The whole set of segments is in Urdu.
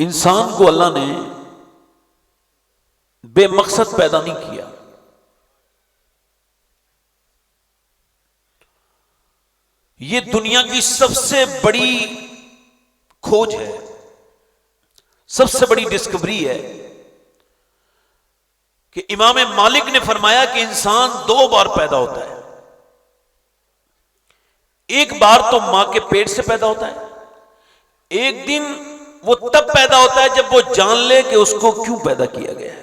انسان کو اللہ نے بے مقصد پیدا نہیں کیا. یہ دنیا کی سب سے بڑی کھوج ہے، سب سے بڑی ڈسکوری ہے کہ امام مالک نے فرمایا کہ انسان 2 بار پیدا ہوتا ہے. ایک بار تو ماں کے پیٹ سے پیدا ہوتا ہے، ایک دن وہ تب پیدا ہوتا ہے جب وہ جان لے کہ اس کو کیوں پیدا کیا گیا ہے.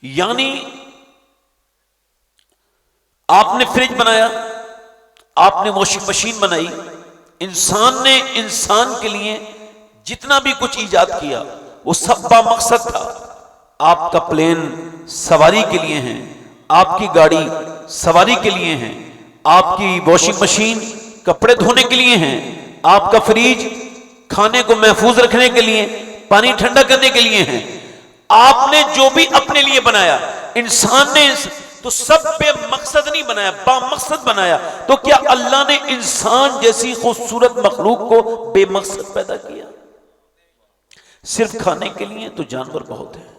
یعنی آپ نے فریج بنایا، آپ نے واشنگ مشین بنائی، انسان نے انسان کے لیے جتنا بھی کچھ ایجاد کیا وہ سب با مقصد تھا. آپ کا پلین سواری کے لیے ہیں، آپ کی گاڑی سواری کے لیے ہیں، آپ کی واشنگ مشین کپڑے دھونے کے لیے ہیں، آپ کا فریج کھانے کو محفوظ رکھنے کے لیے، پانی ٹھنڈا کرنے کے لیے ہیں. آپ نے جو بھی اپنے لیے بنایا، انسان نے تو سب بے مقصد نہیں بنایا، با مقصد بنایا. تو کیا اللہ نے انسان جیسی خوبصورت مخلوق کو بے مقصد پیدا کیا؟ صرف کھانے کے لیے تو جانور بہت ہیں،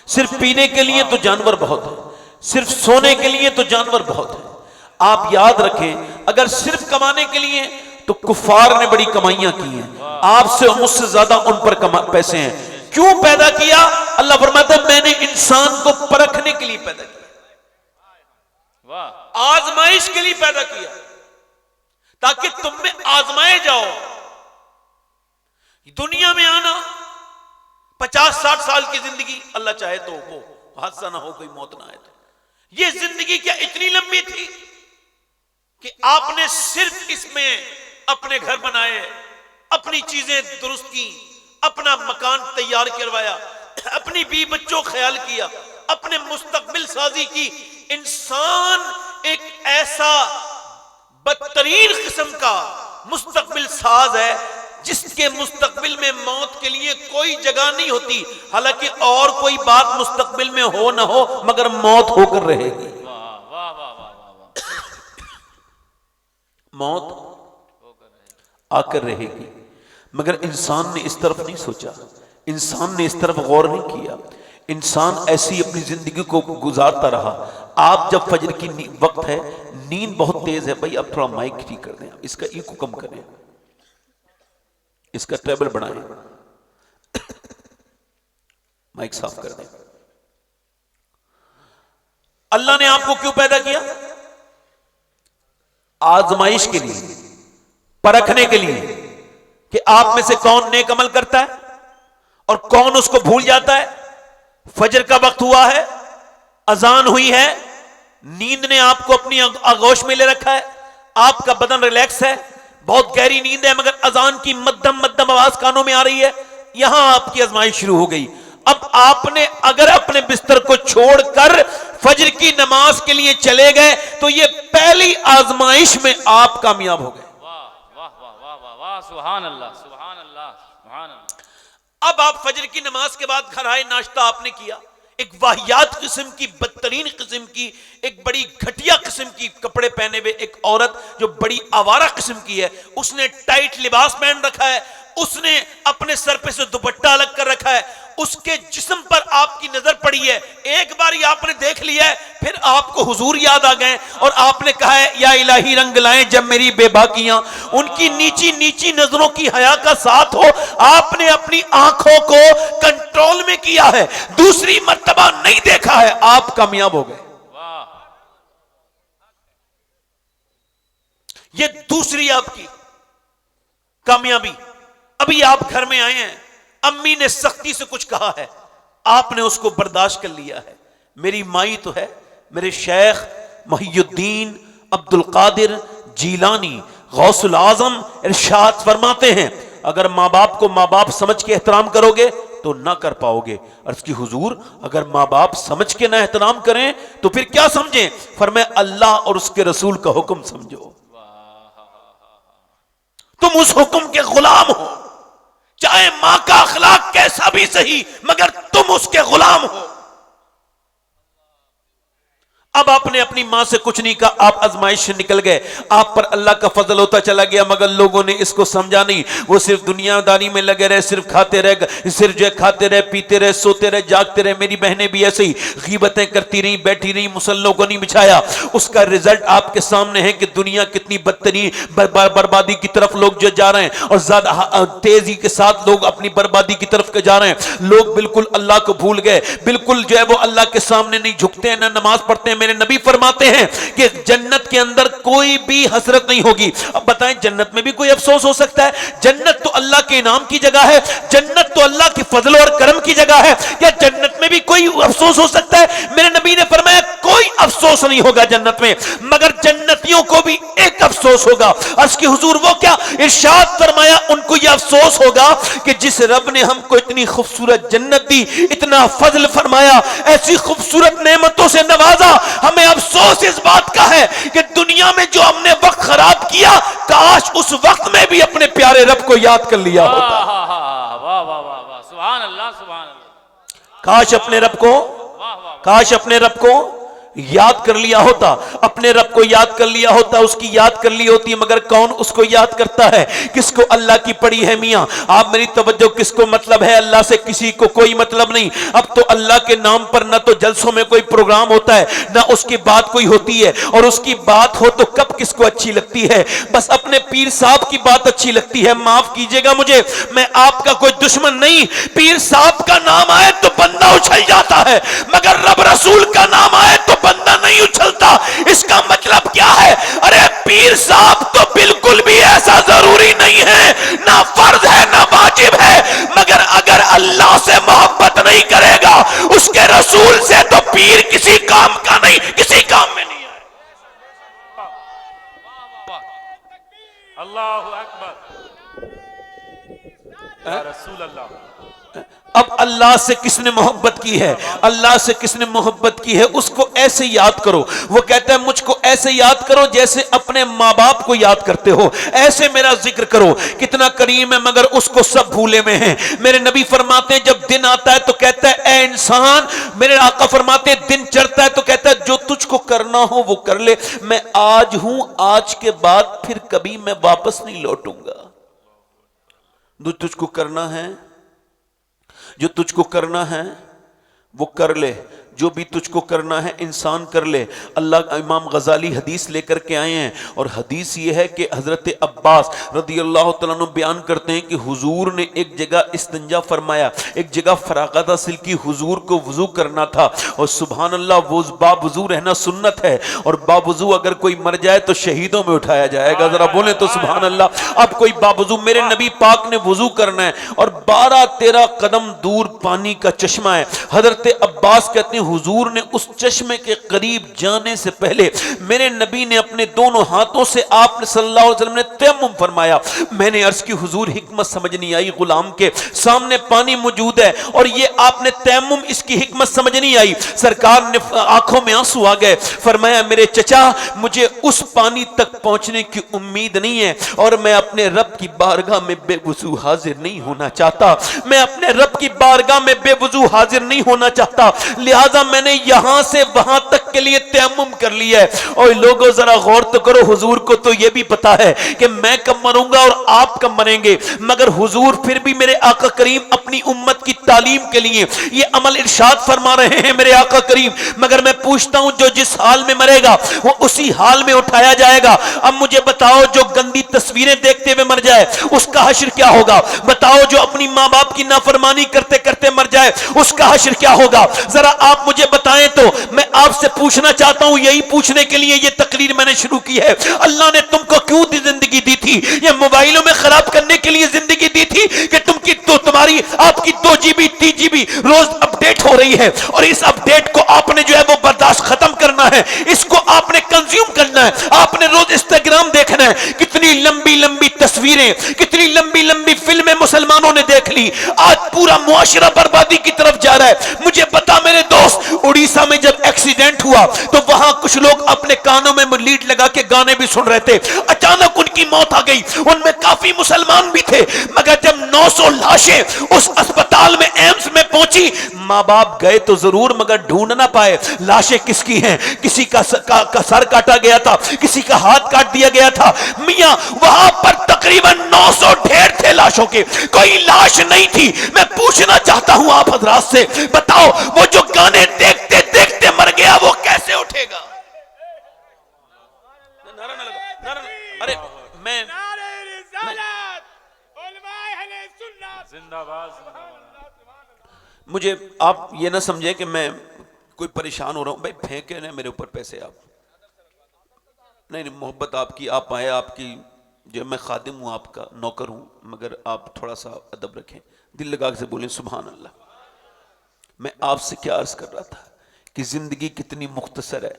صرف پینے کے لیے تو جانور بہت ہیں، صرف سونے کے لیے تو جانور بہت ہیں. آپ یاد رکھیں اگر صرف کمانے کے لیے تو کفار نے بڑی کمائیاں کی ہیں، آپ سے اور مجھ سے زیادہ ان پر پیسے ہیں. کیوں پیدا کیا؟ اللہ فرماتا ہے میں نے انسان کو پرکھنے کے لیے پیدا کیا، آزمائش کے لیے پیدا کیا، تاکہ تم میں آزمائے جاؤ. دنیا میں آنا 50-60 سال کی زندگی، اللہ چاہے تو وہ حادثہ نہ ہو، کوئی موت نہ آئے. تو یہ زندگی کیا اتنی لمبی تھی کہ آپ نے صرف اس میں اپنے گھر بنائے، اپنی چیزیں درست کی، اپنا مکان تیار کروایا، اپنی بیوی بچوں خیال کیا، اپنے مستقبل سازی کی. انسان ایک ایسا بدترین قسم کا مستقبل ساز ہے جس کے مستقبل میں موت کے لیے کوئی جگہ نہیں ہوتی. حالانکہ اور کوئی بات مستقبل میں ہو نہ ہو مگر موت ہو کر رہے گی. موت آ کر رہے گی. مگر انسان نے اس طرف نہیں سوچا، انسان نے اس طرف غور نہیں کیا. انسان ایسی اپنی زندگی کو گزارتا رہا. آپ جب فجر کی وقت ہے، نیند بہت تیز ہے، بھائی اب تھوڑا مائک ٹھیک کر دیں، اس کا ایکو کم کریں، اس کا ٹیبل بڑھائیں، مائک صاف کر دیں. اللہ نے آپ کو کیوں پیدا کیا؟ آزمائش کے لیے، پرکھنے کے لیے کہ آپ میں سے کون نیک عمل کرتا ہے اور کون اس کو بھول جاتا ہے. فجر کا وقت ہوا ہے، اذان ہوئی ہے، نیند نے آپ کو اپنی آغوش میں لے رکھا ہے، آپ کا بدن ریلیکس ہے، بہت گہری نیند ہے، مگر اذان کی مدھم مدھم آواز کانوں میں آ رہی ہے. یہاں آپ کی آزمائش شروع ہو گئی. اب آپ نے اگر اپنے بستر کو چھوڑ کر فجر کی نماز کے لیے چلے گئے تو یہ پہلی آزمائش میں آپ کامیاب ہو گئے. سبحان اللہ، سبحان اللہ، سبحان اللہ. اب آپ فجر کی نماز کے بعد گھر آئے، ناشتہ آپ نے کیا. ایک واہیات قسم کی، بدترین قسم کی، ایک بڑی گھٹیا قسم کی کپڑے پہنے ہوئے ایک عورت جو بڑی آوارہ قسم کی ہے، اس نے ٹائٹ لباس پہن رکھا ہے، اس نے اپنے سر پہ سے دوپٹہ الگ کر رکھا ہے، اس کے جسم پر آپ کی نظر پڑی ہے. ایک بار آپ نے دیکھ لیا ہے، پھر آپ کو حضور یاد آ گئے اور آپ نے کہا ہے یا الہی رنگ لائیں جب میری بے باکیاں. ان کی نیچی نیچی نظروں کی حیا کا ساتھ ہو، آپ نے اپنی آنکھوں کو کنٹرول میں کیا ہے، دوسری مرتبہ نہیں دیکھا ہے، آپ کامیاب ہو گئے. یہ دوسری آپ کی کامیابی. ابھی آپ گھر میں آئے ہیں، امی نے سختی سے کچھ کہا ہے، آپ نے اس کو برداشت کر لیا ہے. میری مائی تو ہے، میرے شیخ محی الدین عبد القادر جیلانی غوث العظم ارشاد فرماتے ہیں اگر ماں باپ کو ماں باپ سمجھ کے احترام کرو گے تو نہ کر پاؤ گے. عرض کی حضور اگر ماں باپ سمجھ کے نہ احترام کریں تو پھر کیا سمجھیں؟ فرمایا اللہ اور اس کے رسول کا حکم سمجھو. تم اس حکم کے غلام ہو، چاہے ماں کا اخلاق کیسا بھی صحیح، مگر تم اس کے غلام ہو. اب آپ نے اپنی ماں سے کچھ نہیں کہا, آپ آزمائش سے نکل گئے, آپ پر اللہ کا فضل ہوتا چلا گیا, مگر لوگوں نے اس کو سمجھا نہیں, وہ صرف دنیا داری میں لگے رہے, صرف کھاتے رہے, صرف جو ہے کھاتے رہے, پیتے رہے, سوتے رہے, جاگتے رہے. میری بہنیں بھی ایسے ہی غیبتیں کرتی رہی, بیٹھی رہی, مسلوں کو نہیں بچھایا. اس کا رزلٹ آپ کے سامنے ہے کہ دنیا کتنی بدترین بربادی کی طرف لوگ جو جا رہے ہیں, اور زیادہ تیزی کے ساتھ لوگ اپنی بربادی کی طرف جا رہے ہیں. لوگ بالکل اللہ کو بھول گئے, بالکل جو ہے وہ اللہ کے سامنے نہیں جھکتے ہیں, نہ نماز پڑھتے ہیں. میرے نبی فرماتے ہیں کہ جنت کے اندر کوئی بھی حسرت نہیں ہوگی. اب بتائیں جنت میں بھی کوئی افسوس ہو سکتا ہے؟ جنت تو اللہ کے انعام کی جگہ ہے, جنت تو اللہ کی فضل اور کرم کی جگہ ہے. کیا جنت میں بھی کوئی افسوس ہو سکتا ہے؟ میرے نبی نے فرمایا کوئی افسوس نہیں ہوگا جنت میں, مگر جنتیوں کو بھی ایک افسوس ہوگا. عرض کی حضور وہ کیا؟ ارشاد فرمایا ان کو یہ افسوس ہوگا کہ جس رب نے ہم کو اتنی خوبصورت جنت دی, اتنا فضل فرمایا, ایسی خوبصورت نعمتوں سے نوازا, ہمیں افسوس اس بات کا ہے کہ دنیا میں جو ہم نے وقت خراب کیا, کاش اس وقت میں بھی اپنے پیارے رب کو یاد کر لیا ہوتا. واہ واہ واہ واہ, سبحان اللہ سبحان اللہ. کاش اپنے رب کو, کاش اپنے رب کو یاد کر لیا ہوتا, اپنے رب کو یاد کر لیا ہوتا, اس کی یاد کر لی ہوتی. مگر کون اس کو یاد کرتا ہے؟ کس کو اللہ کی پڑی ہے میاں؟ آپ میری توجہ, کس کو مطلب ہے اللہ سے؟ کسی کو کوئی مطلب نہیں. اب تو اللہ کے نام پر نہ تو جلسوں میں کوئی پروگرام ہوتا ہے, نہ اس کی بات کوئی ہوتی ہے, اور اس کی بات ہو تو کب کس کو اچھی لگتی ہے؟ بس اپنے پیر صاحب کی بات اچھی لگتی ہے. معاف کیجئے گا مجھے, میں آپ کا کوئی دشمن نہیں. پیر صاحب کا نام آئے تو بندہ اچھل جاتا ہے, مگر رب رسول کا نام آئے تو بندہ نہیں اچھلتا. اس کا مطلب کیا ہے؟ ارے پیر صاحب تو بالکل بھی ایسا ضروری نہیں ہے, نہ فرض ہے نہ واجب ہے, مگر اگر اللہ سے محبت نہیں کرے گا, اس کے رسول سے, تو پیر کسی کام کا نہیں, کسی کام میں نہیں ہے. اللہ اکبر یا رسول اللہ. اب اللہ سے کس نے محبت کی ہے, اللہ سے کس نے محبت کی ہے, اس کو ایسے یاد کرو. وہ کہتا ہے مجھ کو ایسے یاد کرو جیسے اپنے ماں باپ کو یاد کرتے ہو, ایسے میرا ذکر کرو. کتنا کریم ہے, مگر اس کو سب بھولے میں ہیں. میرے نبی فرماتے ہیں جب دن آتا ہے تو کہتا ہے اے انسان, میرے آقا فرماتے ہیں دن چڑھتا ہے تو کہتا ہے جو تجھ کو کرنا ہو وہ کر لے, میں آج ہوں, آج کے بعد پھر کبھی میں واپس نہیں لوٹوں گا. جو تجھ کو کرنا ہے, جو تجھ کو کرنا ہے وہ کر لے, جو بھی تجھ کو کرنا ہے انسان کر لے. اللہ امام غزالی حدیث لے کر کے آئے ہیں, اور حدیث یہ ہے کہ حضرت عباس رضی اللہ تعالیٰ عنہ بیان کرتے ہیں کہ حضور نے ایک جگہ استنجا فرمایا, ایک جگہ فراغت حاصل کی, حضور کو وضو کرنا تھا, اور سبحان اللہ وہ با وضو رہنا سنت ہے, اور با وضو اگر کوئی مر جائے تو شہیدوں میں اٹھایا جائے گا. ذرا بولیں تو سبحان اللہ. اب کوئی با وضو, میرے نبی پاک نے وضو کرنا ہے, اور 12-13 قدم دور پانی کا چشمہ ہے. حضرت عباس کہتے ہیں حضور نے اس چشمے کے قریب جانے سے پہلے میرے نبی نے اپنے دونوں ہاتھوں سے آپ نے صلی اللہ علیہ وسلم نے تیمم فرمایا. میں نے عرض کی حضور حکمت سمجھ نہیں آئی, غلام کے سامنے پانی موجود ہے اور یہ آپ نے تیمم, اس کی حکمت سمجھ نہیں آئی. سرکار نے آنکھوں میں آنسو آ گئے, فرمایا میرے چچا مجھے اس پانی تک پہنچنے کی امید نہیں ہے, اور میں اپنے رب کی بارگاہ میں بے وضو حاضر نہیں ہونا چاہتا, میں اپنے رب کی بارگاہ میں بے وضو حاضر نہیں ہونا چاہتا, لہذا میں نے یہاں سے وہاں تک کے لیے تیمم کر لیا ہے. اور لوگوں ذرا غور تو کرو, حضور کو تو یہ بھی پتا ہے کہ میں کب مروں گا اور آپ کب مریں گے, مگر حضور پھر بھی میرے آقا کریم اپنی امت کی تعلیم کے لیے یہ عمل ارشاد فرما رہے ہیں میرے آقا کریم. مگر میں پوچھتا ہوں جو جس حال میں مرے گا وہ اسی حال میں اٹھایا جائے گا. اب مجھے بتاؤ جو گندی تصویریں دیکھتے ہوئے مر جائے اس کا حشر کیا ہوگا؟ بتاؤ جو اپنی ماں باپ کی نافرمانی کرتے کرتے مر جائے اس کا حشر کیا ہوگا؟ ذرا آپ مجھے بتائیں. تو میں آپ سے پوچھنا چاہتا ہوں, یہی پوچھنے کے لیے یہ تقریر میں نے شروع کی ہے, اللہ نے تم کو کیوں زندگی دی تھی؟ یہ موبائلوں میں خراب کرنے کے لیے زندگی دی تھی کہ تم کی تو تمہاری آپ کی 2 GB 3 GB روز اپڈیٹ ہو رہی ہے, اور اس اپڈیٹ کو آپ نے جو ہے وہ برداشت ختم کرنا ہے, اس کو آپ نے کنزیوم کرنا ہے. آپ نے روز انسٹاگرام دیکھنا ہے, کتنی لمبی لمبی تصویریں, کتنی لمبی لمبی فلمیں مسلمانوں نے دیکھ لی. آج پورا معاشرہ بربادی کی طرف جا رہا ہے. مجھے بتا میرے دوست, اڑیسہ میں جب ایکسیڈنٹ ہوا تو وہاں کچھ لوگ اپنے کانوں میں لیڈ لگا کے گانے بھی سن رہے تھے, اچانک ان کی موت آ گئی. ان میں کافی مسلمان بھی تھے, مگر جب 900 لاشیں اس اسپتال میں ایمس میں پہنچی, ماں باپ گئے تو ضرور مگر ڈھونڈ نہ پائے لاشیں کس کی ہیں. کسی کا سر کاٹا گیا تھا, کسی کا ہاتھ کاٹ دیا گیا تھا. میاں وہاں پر تقریباً 900 ڈھیر تھے لاشوں کے, کوئی لاش نہیں تھی. میں پوچھنا چاہتا ہوں آپ حضرات سے, بتاؤ وہ جو گانے دیکھتے دیکھتے مر گیا وہ کیسے اٹھے گا؟ ارے میں مجھے آپ یہ نہ سمجھیں کہ میں کوئی پریشان ہو رہا ہوں. بھائی پھینکے نا میرے اوپر پیسے آپ, نہیں محبت آپ کی, آپ آئے, آپ کی جو میں خادم ہوں, آپ کا نوکر ہوں, مگر آپ تھوڑا سا ادب رکھیں, دل لگا کے بولیں سبحان اللہ. میں آپ سے کیا عرض کر رہا تھا کہ زندگی کتنی مختصر ہے.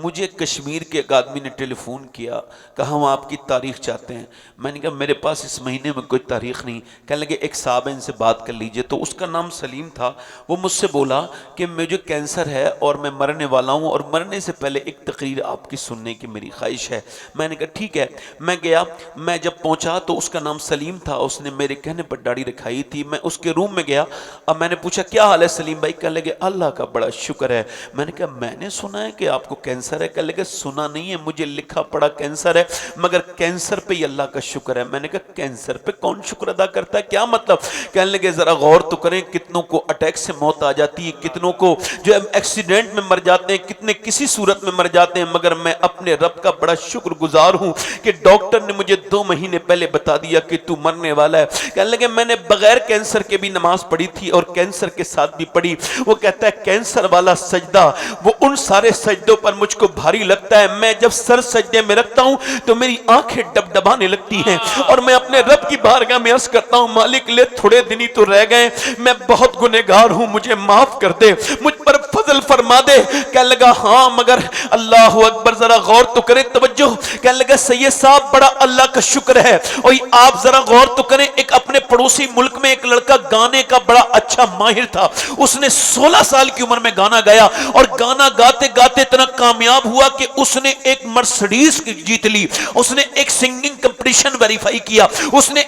مجھے کشمیر کے ایک آدمی نے ٹیلی فون کیا, کہا ہم آپ کی تاریخ چاہتے ہیں. میں نے کہا میرے پاس اس مہینے میں کوئی تاریخ نہیں. کہنے لگے ایک صاحب ان سے بات کر لیجئے. تو اس کا نام سلیم تھا. وہ مجھ سے بولا کہ مجھے کینسر ہے اور میں مرنے والا ہوں, اور مرنے سے پہلے ایک تقریر آپ کی سننے کی میری خواہش ہے. میں نے کہا ٹھیک ہے. میں گیا, میں جب پہنچا تو اس کا نام سلیم تھا. اس نے میرے کہنے پر داڑھی رکھائی تھی. میں اس کے روم میں گیا. اب میں نے پوچھا کیا حال ہے سلیم بھائی؟ کہنے لگے اللہ کا بڑا شکر ہے. میں نے کہا میں نے سنا ہے کہ آپ کو کینسر ہے. کہنے لگے سنا نہیں ہے, مجھے لکھا پڑا کینسر ہے, مگر کینسر پہ ہی اللہ کا شکر ہے. میں نے کہا کینسر پہ کون شکر ادا کرتا ہے, کیا مطلب؟ کہنے لگے ذرا غور تو کریں, کتنوں کو اٹیک سے موت آ جاتی ہے, کتنوں کو جو ایکسیڈنٹ میں مر جاتے ہیں, کتنے کسی صورت میں مر جاتے ہیں, مگر میں اپنے رب کا بڑا شکر گزار ہوں کہ ڈاکٹر نے مجھے 2 مہینے پہلے بتا دیا کہ تو مرنے والا ہے. کہنے لگے میں نے بغیر کینسر کے بھی نماز پڑھی تھی اور کینسر کے ساتھ بھی پڑھی. وہ کہتا ہے کینسر والا سجدہ وہ ان سارے سجدوں پر مجھ کو بھاری لگتا ہے. میں جب سر سجدے میں رکھتا ہوں تو میری آنکھیں ڈبڈبانے لگتی ہیں, اور میں اپنے رب کی بارگاہ میں عرض کرتا ہوں مالک لے تھوڑے دن ہی تو رہ گئے, میں بہت گنہگار ہوں, مجھے معاف کر دے, مجھ پر فضل فرما دے. کہنے لگا ہاں مگر اللہ اکبر ذرا غور تو کریں, توجہ. کہنے لگا سید صاحب بڑا اللہ کا شکر ہے. اور آپ ذرا غور تو کریں, ایک اپنے پڑوسی ملک میں ایک لڑکا گانے کا بڑا اچھا ماہر تھا. اس نے 16 سال کی عمر میں گانا گایا, اور گانا گاتے گاتے اتنا کامیاب ہوا کہ اس نے ایک مرسڈیز جیت لی. اس نے ایک سنگنگ کمپٹیشن ویریفائی کیا. اس نے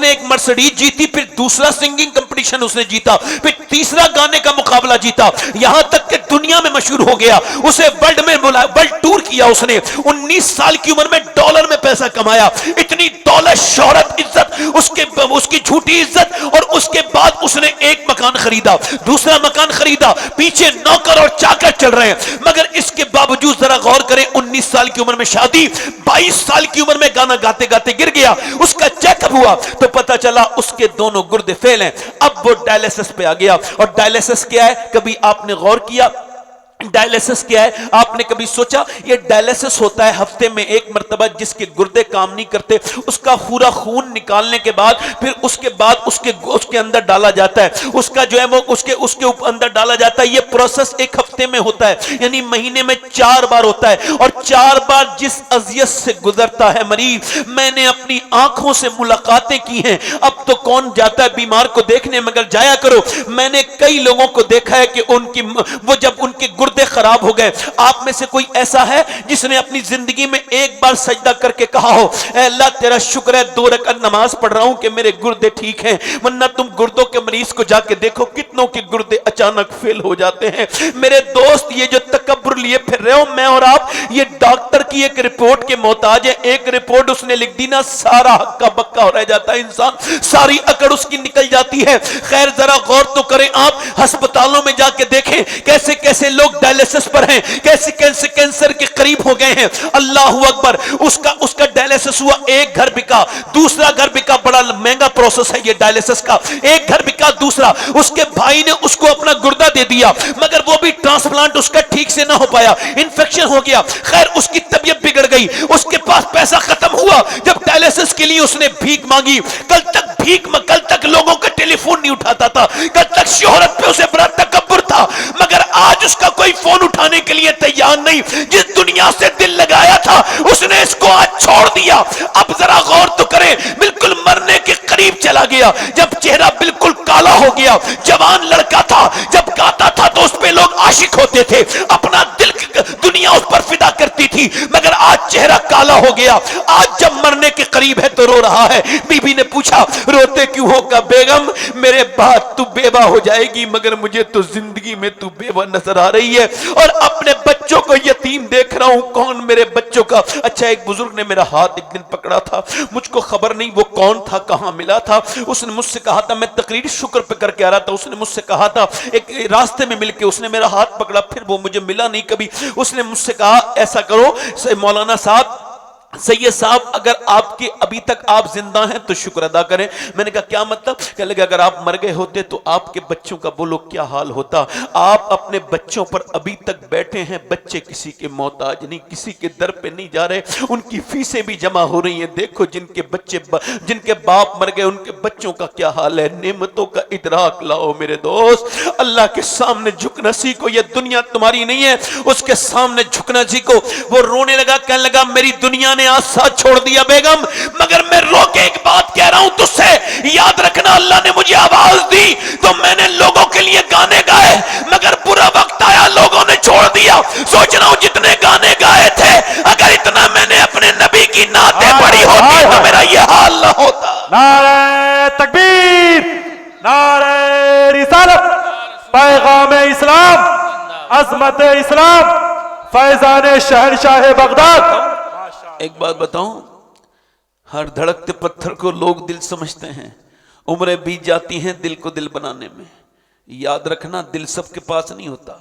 ایک مرسڈیز جیتی, پھر دوسرا سنگنگ کمپٹیشن اس نے جیتا, پھر تیسرا گانے کا مقابلہ جیتا, یہاں تک کہ دنیا میں مشہور ہو گیا. اسے ورلڈ میں ورلڈ ٹور کیا. اس نے 19 سال کی عمر میں ڈالر میں پیسہ کمایا. اتنی دولت, شہرت, عزت, اس کی جھوٹی عزت, اور اس کے بعد اس نے ایک مکان خریدا, دوسرا مکان خریدا, پیچھے نوکر اور چاکر چل رہے ہیں, مگر اس کے باوجود ذرا غور کریں 19 سال کی عمر میں شادی, 22 سال کی عمر میں گانا گاتے گاتے گر گیا. اس کا چیک اپ ہوا تو پتا چلا اس کے دونوں گردے فیل ہیں. اب وہ ڈائلیسس پہ آ گیا. اور ڈائلیسس کیا ہے, کبھی آپ نے غور کیا ڈائلیسس کیا ہے؟ آپ نے کبھی سوچا یہ ڈائلیسس ہوتا ہے ہفتے میں ایک مرتبہ, جس کے گردے کام نہیں کرتے اس کا پورا خون نکالنے کے بعد پھر اس کے اندر ڈالا جاتا ہے, اس کا جو ہے وہ اس کے اندر ڈالا جاتا ہے. یہ پروسیس ایک ہفتے میں ہوتا ہے, یعنی مہینے میں 4 بار ہوتا ہے, اور 4 بار جس اذیت سے گزرتا ہے مریض, میں نے اپنی آنکھوں سے ملاقاتیں کی ہیں. اب تو کون جاتا ہے بیمار کو دیکھنے, مگر جایا کرو. میں نے کئی لوگوں کو دیکھا ہے کہ وہ جب ان کے گردے خراب ہو گئے. آپ میں سے کوئی ایسا ہے جس نے اپنی زندگی میں ایک بار سجدہ کر کے کہا ہو اے اللہ تیرا شکر ہے 2 رکعت نماز پڑھ رہا ہوں کہ میرے گردے ٹھیک ہیں؟ ورنہ تم گردوں کے مریض کو جا کے دیکھو, کتنوں کے گردے اچانک فیل ہو جاتے ہیں. میرے دوست یہ جو تکبر لیے پھر رہے ہو, میں اور آپ یہ ڈاکٹر کی ایک رپورٹ کے محتاج ہے. ایک رپورٹ اس نے لکھ دی نا, سارا ہکا بکا ہو رہ جاتا ہے انسان, ساری اکڑ اس کی نکل جاتی ہے. خیر ذرا غور تو کریں آپ, ہسپتالوں میں جا کے دیکھیں کیسے کیسے لوگ ڈائلیسس پر ہیں, کیسے کیسے کینسر کے قریب ہو گئے ہیں. اللہ اکبر. اس کا ڈائلیسس ہوا, ایک گھر بکا, دوسرا گھر بکا. بڑا مہنگا پروسیس ہے یہ ڈائلیسس کا. ایک گھر بکا, دوسرا. اس کے بھائی نے اس کو اپنا گردہ دے دیا, مگر وہ بھی ٹرانسپلانٹ اس کا ٹھیک سے نہ ہو پایا, انفیکشن ہو گیا. خیر اس کی طبیعت بگڑ گئی, اس کے پاس پیسہ ختم ہوا. جب ڈائلیسس کے لیے اس نے بھیک مانگی, کل تک لوگوں کا ٹیلی فون نہیں اٹھاتا تھا, کل تک شہرت پہ اسے بڑا تکبر تھا, مگر آج اس کا کوئی فون اٹھانے کے لیے تیار نہیں. جس دنیا سے دل لگایا تھا اس نے اس کو آج چھوڑ دیا. اب ذرا غور تو کریں, بالکل مرنے کے قریب چلا گیا. جب چہرہ بالکل کالا ہو گیا، جوان لڑکا تھا، جب گاتا تھا تو اس پہ لوگ عاشق ہوتے تھے، اپنا دل دنیا اس پر فدا کرتی تھی، مگر آج چہرہ کالا ہو گیا، آج جب مرنے کے قریب ہے تو رو رہا ہے۔ بی بی نے پوچھا روتے کیوں ہو؟ کہا بیگم میرے بعد تو بیوہ ہو جائے گی، مگر مجھے تو زندگی میں تو بیوہ نظر آ رہی ہے، اور اپنے بچوں کو یتیم دیکھ رہا ہوں، کون میرے بچوں کا؟ اچھا ایک بزرگ نے میرا ہاتھ ایک دن پکڑا تھا، مجھ کو خبر نہیں وہ کون تھا، کہاں ملا تھا، اس نے مجھ سے کہا تھا، میں تقریر شکر پہ کر کے آ رہا تھا، اس نے مجھ سے کہا تھا، ایک راستے میں مل کے اس نے میرا ہاتھ پکڑا، پھر وہ مجھے ملا نہیں کبھی، اس نے مجھ سے کہا ایسا کرو مولانا صاحب، سید صاحب اگر آپ کے ابھی تک آپ زندہ ہیں تو شکر ادا کریں۔ میں نے کہا کیا مطلب؟ کہنے لگا اگر آپ مر گئے ہوتے تو آپ کے بچوں کا بولو کیا حال ہوتا، آپ اپنے بچوں پر ابھی تک بیٹھے ہیں، بچے کسی کے محتاج نہیں، کسی کے در پہ نہیں جا رہے، ان کی فیسیں بھی جمع ہو رہی ہیں، دیکھو جن کے بچے جن کے باپ مر گئے ان کے بچوں کا کیا حال ہے۔ نعمتوں کا ادراک لاؤ میرے دوست، اللہ کے سامنے جھکنا سیکھو، یہ دنیا تمہاری نہیں ہے، اس کے سامنے جھکنا سیکھو۔ وہ رونے لگا، کہنے لگا میری دنیا نے آج ساتھ چھوڑ دیا بیگم، مگر میں رو کے ایک بات کہہ رہا ہوں تجھ سے، یاد رکھنا اللہ نے مجھے آواز دی تو میں نے لوگوں کے لیے گانے گائے، مگر برا وقت آیا لوگوں نے چھوڑ دیا۔ سوچ رہا ہوں جتنے گانے گائے تھے اگر اتنا میں نے اپنے نبی کی نعتیں پڑھی ہوتی تو میرا یہ حال نہ ہوتا۔ نعرہ تکبیر، نعرہ رسالت، پیغام اسلام، عظمت اسلام، فیضان شہنشاہ بغداد۔ ایک بات بتاؤں، ہر دھڑکتے پتھر کو لوگ دل سمجھتے ہیں، عمریں بیت جاتی ہیں دل کو دل بنانے میں۔ یاد رکھنا دل سب کے پاس نہیں ہوتا،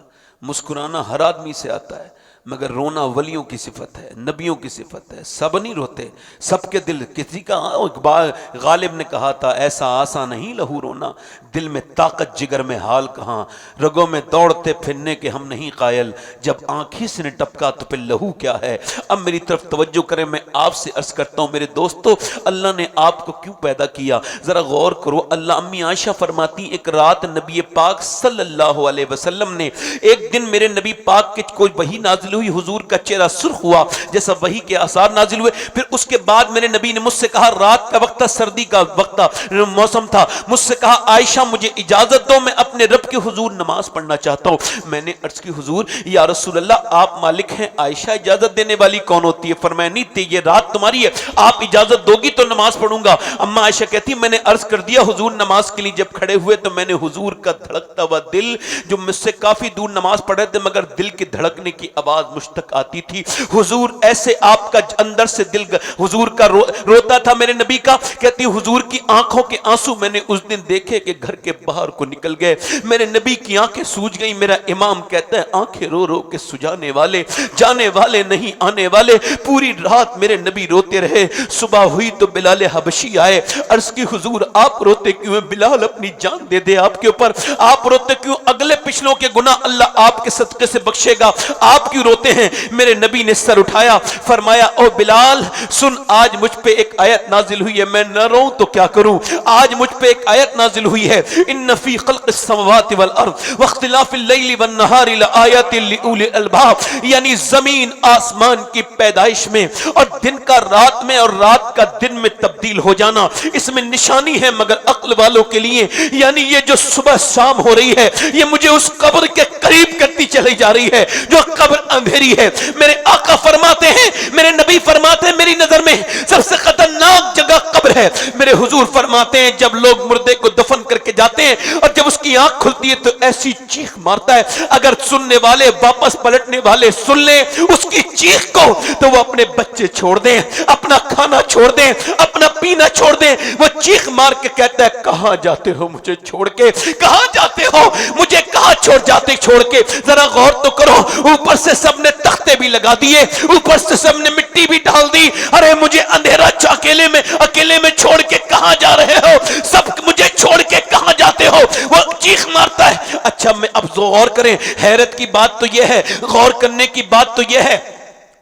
مسکرانا ہر آدمی سے آتا ہے، مگر رونا ولیوں کی صفت ہے، نبیوں کی صفت ہے، سب نہیں روتے، سب کے دل کسی کا۔ اقبال غالب نے کہا تھا ایسا آسان نہیں لہو رونا، دل میں طاقت جگر میں حال کہاں، رگوں میں دوڑتے پھرنے کے ہم نہیں قائل، جب آنکھی سے نے ٹپکا تو پھر لہو کیا ہے۔ اب میری طرف توجہ کریں، میں آپ سے عرض کرتا ہوں میرے دوستو، اللہ نے آپ کو کیوں پیدا کیا ذرا غور کرو۔ اللہ امی عائشہ فرماتی ایک رات نبی پاک صلی اللہ علیہ وسلم نے، ایک دن میرے نبی پاک کے کوئی وحی نازل ہوئی، حضور کا چہرہ سرخ ہوا جیسا وحی کے آثار نازل ہوئے، پھر اس کے بعد میرے نبی نے مجھ سے کہا، رات کا وقت تھا، سردی کا وقت تھا، موسم تھا، مجھ سے کہا عائشہ مجھے اجازت دو میں اپنے رب کے حضور نماز پڑھنا چاہتا ہوں۔ میں نے عرض کی حضور یا رسول اللہ آپ مالک ہیں، عائشہ اجازت دینے والی کون ہوتی ہے؟ فرمایا نہیں تھی، یہ رات تمہاری ہے، آپ اجازت دو گی تو نماز پڑھوں گا۔ اما عائشہ کہتی میں نے عرض کر دیا حضور نماز کے لیے جب کھڑے ہوئے تو میں نے حضور کا دھڑکتا ہوا دل، جو مجھ سے کافی دور نماز پڑھ رہے تھے مگر دل کے دھڑکنے کی آواز مجھ تک آتی تھی، حضور ایسے آپ کا اندر سے دل حضور کا روتا تھا میرے نبی کا۔ کہتی حضور کی آنکھوں کے آنسو میں نے اس دن دیکھے کہ گھر کے باہر کو نکل گئے، میرے نبی کی آنکھیں سوج گئی۔ میرا امام کہتا ہے آنکھیں رو رو کے سجانے والے جانے والے نہیں آنے والے، پوری رات میرے نبی روتے رہے، صبح ہوئی تو بلال حبشی آئے، عرض کی حضور آپ روتے کیوں ہیں؟ بلال اپنی جان دے دے آپ کے اوپر، آپ روتے کیوں؟ اگلے پچھلوں کے گناہ اللہ آپ کے صدقے سے بخشے گا، آپ کیوں روتے ہیں؟ میرے نبی نے سر اٹھایا، فرمایا او بلال سن، آج مجھ پہ ایک آیت نازل ہوئی ہے، میں نہ روؤں تو کیا کروں؟ آج مجھ پہ ایک آیت نازل ہوئی ہے، ان فی خلق السماوات والارض واختلاف اللیل والنہار لآیات لأولی الالباب، یعنی زمین آسمان کی پیدائش میں اور دن کا رات میں اور رات کا دن میں تبدیل ہو جانا، اس میں نشانی ہے مگر عقل والوں کے لیے، یعنی یہ جو صبح شام ہو رہی ہے یہ مجھے اس قبر کے قریب کرتی چلی جا رہی ہے جو قبر اندھیری ہے۔ میرے آقا فرماتے ہیں، میرے نبی فرماتے ہیں میری نظر میں سب سے خطرناک جگہ قبر ہے۔ میرے حضور فرماتے ہیں جب لوگ مردے کو دفن کر کے جاتے ہیں اور جب اس کی آنکھ کھلتی ہے تو ایسی چیخ مارتا ہے، اگر سننے والے واپس پلٹنے والے سن لیں اس کی چیخ کو تو وہ اپنے بچے چھوڑ دیں، اپنا کھانا چھوڑ دیں، اپنا پینا چھوڑ دیں۔ وہ چیخ مار کے کہتا ہے کہاں جاتے ہو مجھے چھوڑ کے، کہاں جاتے ہو مجھے، کہاں چھوڑ کے؟ ذرا غور تو کرو، اوپر سے سب نے تختے بھی لگا دیے، اوپر سے سب نے مٹی بھی ڈال دی، ارے مجھے اندھیرا اکیلے میں چھوڑ کے کہاں جا رہے ہو؟ سب مجھے چھوڑ کے کہاں جاتے ہو؟ وہ چیخ مارتا ہے۔ اچھا میں اب غور کریں، حیرت کی بات تو یہ ہے، غور کرنے کی بات تو یہ ہے،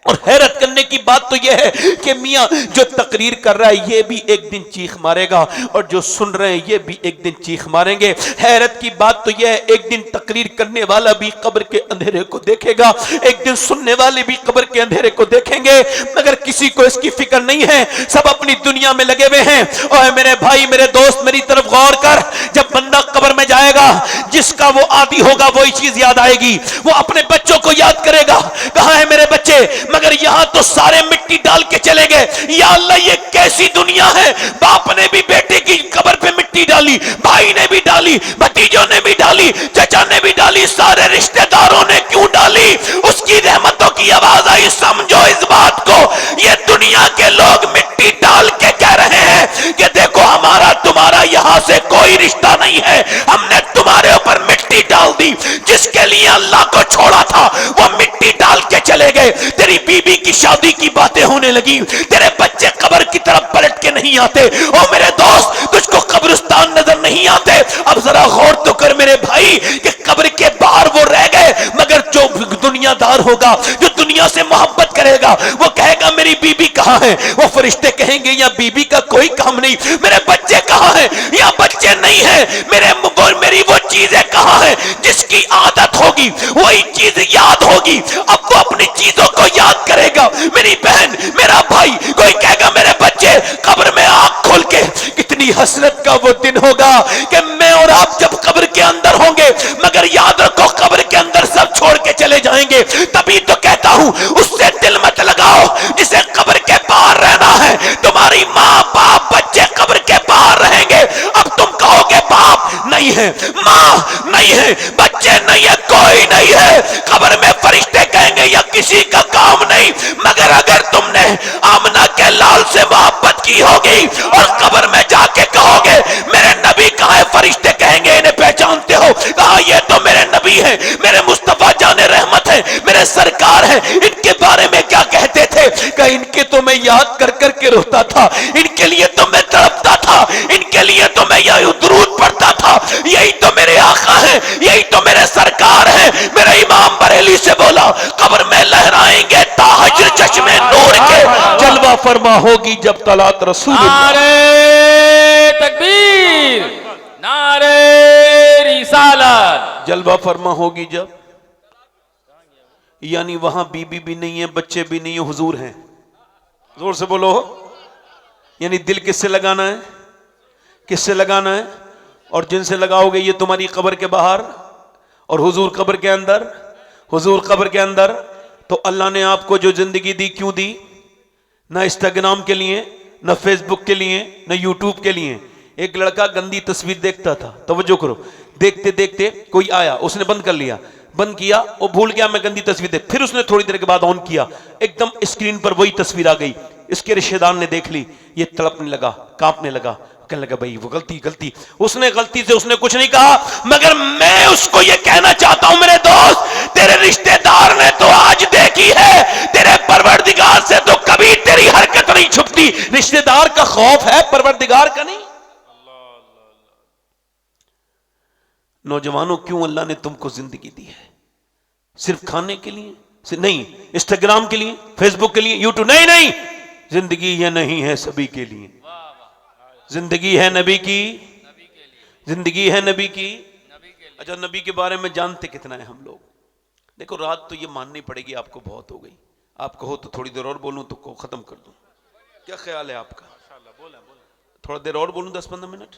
اور حیرت کرنے کی بات تو یہ ہے کہ میاں جو تقریر کر رہا ہے یہ بھی ایک دن چیخ مارے گا اور جو سن رہے ہیں یہ بھی ایک دن چیخ ماریں گے. حیرت کی بات تو یہ ہے ایک دن تقریر کرنے والا بھی قبر کے اندھیرے کو دیکھے گا, ایک دن سننے والے بھی قبر کے اندھیرے کو دیکھیں گے, مگر کسی کو اس کی فکر نہیں ہے. سب اپنی دنیا میں لگے ہوئے ہیں. اور میرے بھائی میرے دوست میری طرف غور کر, جب بندہ قبر میں جائے گا جس کا وہ عادی ہوگا وہی چیز یاد آئے گی. وہ اپنے بچوں کو یاد کرے گا, کہاں ہے میرے بچے, مگر یہاں تو سارے مٹی ڈال کے چلے گئے. یا اللہ یہ کیسی دنیا ہے, باپ نے بھی بیٹے کی قبر پہ مٹی ڈالی, بھائی نے بھی ڈالی, بھتیجوں نے بھی ڈالی, چچا نے بھی ڈالی, سارے رشتہ داروں نے کیوں ڈالی. اس کی رحمتوں کی آواز آئی, سمجھو اس بات کو, یہ دنیا کے لوگ مٹی ڈال کے کہہ رہے ہیں کہ دیکھو ہمارا تمہارا یہاں سے کوئی رشتہ نہیں ہے, ہم نے تمہارے اوپر مٹی ڈال دی. جس کے لیے اللہ کو چھوڑا تھا وہ مٹی ڈال کے چلے گئے. تیری بیوی کی شادی کی باتیں ہونے لگی, تیرے بچے قبر کی طرف پلٹ کے نہیں آتے. او میرے دوست تجھ کو قبرستان نظر نہیں آتے. اب ذرا غور تو کر میرے بھائی کہ قبر کے باہر وہ رہ گئے, مگر جو دنیا دار ہوگا, جو دنیا سے محبت کرے گا, وہ کہے گا میری بیوی کہاں ہے. وہ فرشتے کہیں گے یا بیوی کا کوئی کام نہیں, میرے بچے کہاں ہیں, یا بچے نہیں ہیں, میری وہ چیزیں کہاں ہیں. جس کی عادت ہوگی وہی چیز یاد ہوگی. اب وہ اپنی چیزوں کو یاد کرے گا. میری بہن میرا بھائی کوئی کہے گا میرے بچے, قبر میں آنکھ کھول کے کتنی حسرت کا وہ دن ہوگا کہ میں اور آپ جب قبر کے اندر ہوں گے, مگر یاد رکھو قبر کے اندر سب چھوڑ کے چلے جائیں گے. تبھی تو کہتا ہوں اس سے دل مت لگاؤ جسے قبر کے باہر رہنا ہے. تمہاری ماں باپ بچے قبر کے باہر رہیں گے. اب تم کہو گے باپ نہیں ہے, ماں نہیں ہے, بچے نہیں ہے, کوئی نہیں ہے. قبر میں فرشتے کہیں گے یا کسی کا کام نہیں. مگر اگر تم نے آمنہ کے لال سے محبت کی ہوگی اور قبر میں جا کے کہو گے میرے نبی کہاں ہے, فرشتے کہیں گے انہیں پہچانتے ہو, کہا یہ تو میرے نبی ہیں, میرے مصطفیٰ جان رحمت ہیں, میرے سرکار ہیں. ان کے بارے میں کیا کہتے تھے, کہ ان کے تو میں یاد کر کر کے روتا تھا, ان کے لیے تو میں تڑپتا تھا, ان کے لیے تو میں یہ درود پڑھتا تھا. یہی تو میرے آقا ہیں, یہی تو میرے سرکار ہیں. میرے امام بریلی سے بولا قبر میں لہرائیں گے تاج چشمے نور کے, جلوہ فرما ہوگی جب طلعت رسول اللہ. نعرہ تکبیر, نعرہ رسالت. جلوہ فرما ہوگی جب, یعنی وہاں بیوی بھی نہیں ہے, بچے بھی نہیں ہیں, حضور ہیں. زور سے بولو. یعنی دل کس سے لگانا ہے, کس سے لگانا ہے, اور جن سے لگاؤ گے یہ تمہاری قبر کے باہر اور حضور قبر کے اندر. حضور قبر کے اندر. تو اللہ نے آپ کو جو زندگی دی کیوں دی, نہ انسٹاگرام کے لیے, نہ فیس بک کے لیے, نہ یوٹیوب کے لیے. ایک لڑکا گندی تصویر دیکھتا تھا, توجہ کرو, دیکھتے دیکھتے کوئی آیا, اس نے بند کر لیا, بند کیا, وہ بھول گیا میں گندی تصویر دیکھ, پھر اس نے تھوڑی دیر کے بعد آن کیا, ایک دم اسکرین پر وہی تصویر آ گئی. اس کے رشتہ دار نے دیکھ لی, یہ تڑپنے لگا, کانپنے لگا, کہنے لگا بھائی وہ غلطی. اس نے غلطی سے اس نے کچھ نہیں کہا, مگر میں اس کو یہ کہنا چاہتا ہوں میرے دوست, تیرے رشتہ دار نے تو آج دیکھی ہے, تیرے پروردگار سے تو کبھی تیری حرکت نہیں چھپتی. رشتہ دار کا خوف ہے, پروردگار کا نہیں. نوجوانوں کیوں اللہ نے تم کو زندگی دی ہے, صرف کھانے کے لیے نہیں, انسٹاگرام کے لیے, فیس بک کے لیے, یوٹیوب نہیں. زندگی یہ نہیں ہے سبھی کے لیے. زندگی ہے نبی کی, زندگی ہے نبی کی. اچھا نبی کے بارے میں جانتے کتنا ہے ہم لوگ. دیکھو رات تو یہ ماننی پڑے گی آپ کو بہت ہو گئی, آپ کہو تو تھوڑی دیر اور بولوں تو کو ختم کر دوں. کیا خیال ہے آپ کا, تھوڑا دیر اور بولوں, 10-15 منٹ.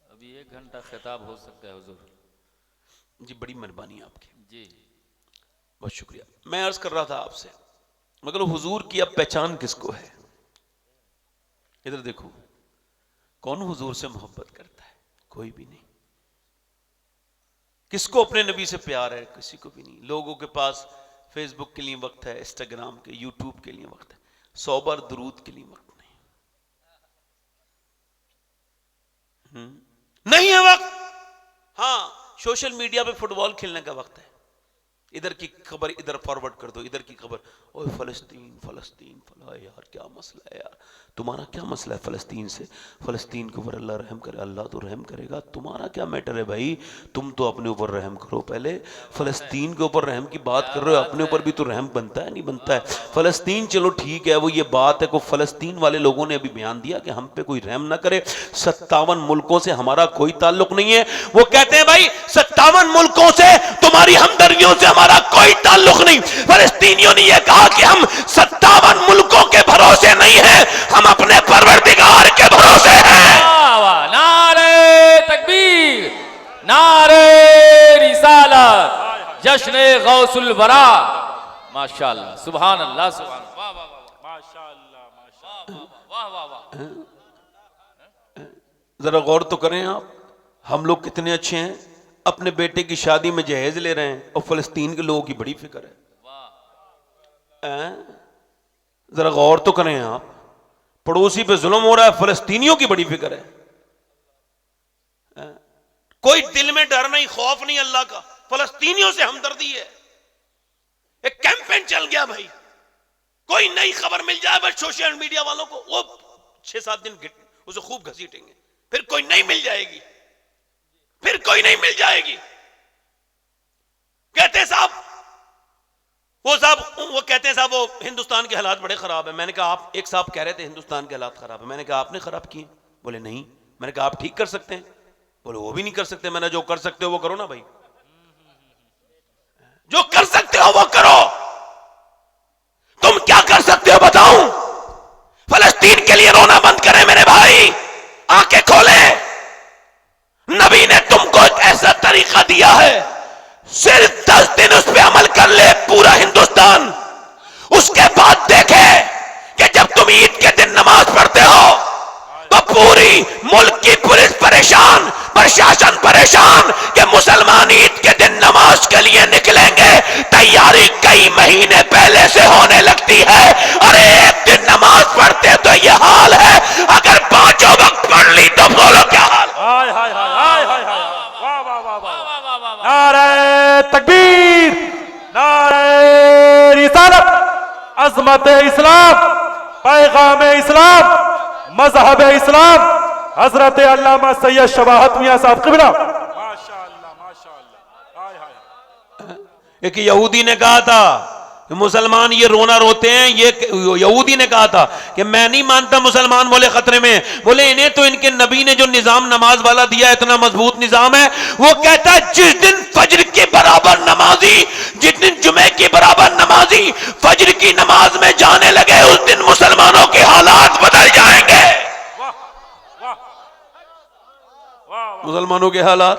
ابھی 1 گھنٹہ خطاب ہو سکتا ہے حضور. جی بڑی مہربانی آپ کی, جی بہت شکریہ. میں عرض کر رہا تھا آپ سے, مگر حضور کی اب پہچان کس کو ہے. ادھر دیکھو, کون حضور سے محبت کرتا ہے, کوئی بھی نہیں. کس کو اپنے نبی سے پیار ہے, کسی کو بھی نہیں. لوگوں کے پاس فیس بک کے لیے وقت ہے, انسٹاگرام کے, یوٹیوب کے لیے وقت ہے, 100 بار درود کے لیے وقت نہیں ہے وقت. ہاں سوشل میڈیا پہ فٹ بال کھیلنے کا وقت ہے, ادھر کی خبر ادھر فارورڈ کر دو، ادھر کی خبر اوہ فلسطین فلسطین فلا، یار کیا مسئلہ ہے یار، تمہارا کیا مسئلہ ہے فلسطین سے؟ فلسطین کے اوپر اللہ رحم کرے، اللہ تو رحم کرے گا، تمہارا کیا میٹر ہے بھائی؟ تم تو اپنے اوپر رحم کرو، پہلے فلسطین کے اوپر رحم کی بات کر رہے ہو، اپنے اوپر بھی تو رحم بنتا ہے نہیں بنتا ہے؟ فلسطین چلو ٹھیک ہے، وہ یہ بات ہے کہ فلسطین والے لوگوں نے ابھی بیان دیا کہ ہم پہ کوئی رحم نہ کرے، 57 ملکوں سے ہمارا کوئی تعلق نہیں ہے، وہ کہتے ہیں بھائی 57 ملکوں سے تمہاری ہمدردیوں سے ہمارا کوئی تعلق نہیں۔ فلسطینیوں نے یہ کہا کہ ہم 57 ملکوں کے بھروسے نہیں ہیں، ہم اپنے پروردگار کے بھروسے ہیں۔ واہ واہ، نعرہ تکبیر، نعرہ رسالت، جشن غوث الورا، ماشاءاللہ سبحان اللہ سبحان اللہ، واہ واہ واہ، ماشاءاللہ ماشاءاللہ۔ واہ واہ واہ، ذرا غور تو کریں آپ، ہم لوگ کتنے اچھے ہیں، اپنے بیٹے کی شادی میں جہیز لے رہے ہیں اور فلسطین کے لوگوں کی بڑی فکر ہے۔ ذرا غور تو کریں آپ، پڑوسی پہ ظلم ہو رہا ہے، فلسطینیوں کی بڑی فکر ہے۔ کوئی دل میں ڈر نہیں، خوف نہیں اللہ کا، فلسطینیوں سے ہمدردی ہے۔ ایک کیمپین چل گیا بھائی، کوئی نئی خبر مل جائے بس سوشل میڈیا والوں کو وہ 6-7 دن اسے خوب گھسیٹیں گے، پھر کوئی نہیں مل جائے گی، پھر کوئی نہیں مل جائے گی۔ کہتے صاحب وہ کہتے ہیں صاحب وہ ہندوستان کے حالات بڑے خراب ہیں۔ میں نے کہا آپ، ایک صاحب کہہ رہے تھے ہندوستان کے حالات خراب ہیں، میں نے کہا آپ نے خراب کیے؟ بولے نہیں۔ میں نے کہا آپ ٹھیک کر سکتے ہیں؟ بولے وہ بھی نہیں کر سکتے۔ میں نے جو کر سکتے ہو وہ کرو نا بھائی، جو کر سکتے ہو وہ کرو۔ تم کیا کر سکتے ہو بتاؤں؟ فلسطین کے لیے رونا بند کریں میرے بھائی، آنکھیں کھولیں۔ نبی نے تم کو ایک ایسا طریقہ دیا ہے، صرف 10 دن اس پہ عمل کر لے پورا ہندوستان، اس کے بعد دیکھے کہ جب تم عید کے دن نماز پڑھتے ہو تو پوری ملک کی پولیس پریشان، پرشاسن پریشان کہ مسلمان عید کے دن نماز کے لیے نکلیں گے، تیاری کئی مہینے پہلے سے ہونے لگتی ہے، اور ایک دن نماز پڑھتے تو یہ حال ہے، اگر 5 وقت پڑھ لی تو بولو کیا حال؟ ہائے ہائے ہائے ہائے ہائے، واہ واہ واہ واہ، واہ واہ واہ، نعرہ تکبیر، نعرہ رسالت، عظمت اسلام، پیغام اسلام، مذہب اسلام، حضرت علامہ سید شواہت میاں صاحب قبلہ۔ ماشاءاللہ ماشاءاللہ، ہائے ہائے۔ ایک یہودی نے کہا تھا کہ مسلمان یہ رونا روتے ہیں، یہ یہودی نے کہا تھا کہ میں نہیں مانتا مسلمان بولے خطرے میں، بولے انہیں تو ان کے نبی نے جو نظام نماز والا دیا اتنا مضبوط نظام ہے، وہ کہتا ہے جس دن فجر کے برابر نمازی، جس دن جمعے کے برابر نمازی فجر کی نماز میں جانے لگے، اس دن مسلمانوں کے حالات بدل جائیں گے۔ مسلمانوں کے حالات